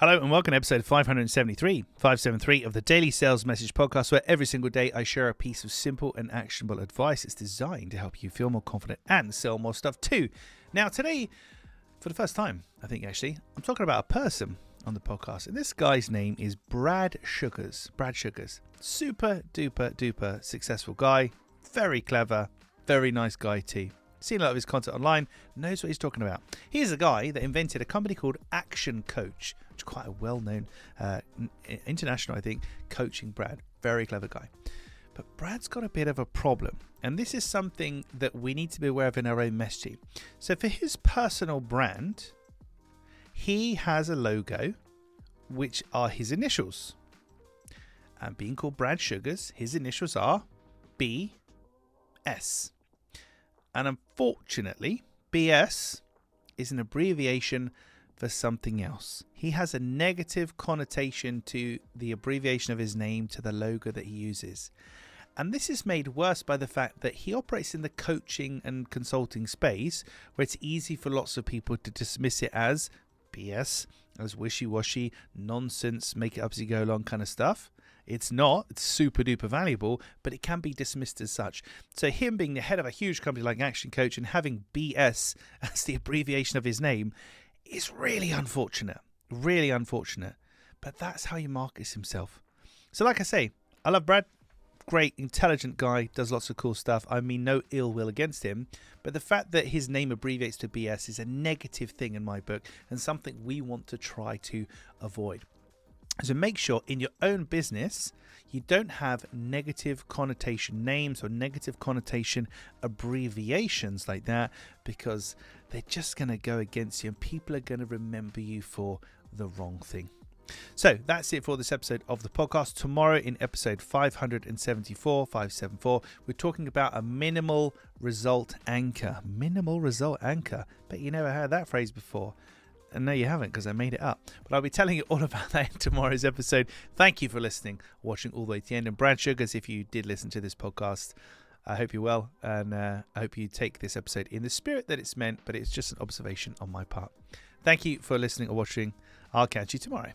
Hello and welcome to episode 573 of the Daily Sales Message Podcast, where every single day I share a piece of simple and actionable advice. It's designed to help you feel more confident and sell more stuff too. Now today, for the first time, I think actually, I'm talking about a person on the podcast. And this guy's name is Brad Sugars. Brad Sugars. Super duper duper successful guy. Very clever. Very nice guy too. Seen a lot of his content online, knows what he's talking about. He's a guy that invented a company called Action Coach, which is quite a well-known, international, I think, coaching brand. Very clever guy. But Brad's got a bit of a problem, and this is something that we need to be aware of in our own messaging. So for his personal brand, he has a logo, which are his initials. And being called Brad Sugars, his initials are BS. And unfortunately, BS is an abbreviation for something else. He has a negative connotation to the abbreviation of his name, to the logo that he uses. And this is made worse by the fact that he operates in the coaching and consulting space, where it's easy for lots of people to dismiss it as BS, as wishy-washy, nonsense, make it up as you go along kind of stuff. It's not. It's super duper valuable, but it can be dismissed as such. So him being the head of a huge company like Action Coach and having BS as the abbreviation of his name is really unfortunate. Really unfortunate. But that's how he markets himself. So like I say, I love Brad. Great, intelligent guy, does lots of cool stuff. I mean, no ill will against him. But the fact that his name abbreviates to BS is a negative thing in my book and something we want to try to avoid. So make sure in your own business, you don't have negative connotation names or negative connotation abbreviations like that, because they're just going to go against you and people are going to remember you for the wrong thing. So that's it for this episode of the podcast. Tomorrow in episode 574, we're talking about a minimal result anchor. Minimal result anchor. Bet you never heard that phrase before. And no, you haven't, because I made it up. But I'll be telling you all about that in tomorrow's episode. Thank you for listening, watching all the way to the end. And Brad Sugars, if you did listen to this podcast, I hope you're well. And I hope you take this episode in the spirit that it's meant, but it's just an observation on my part. Thank you for listening or watching. I'll catch you tomorrow.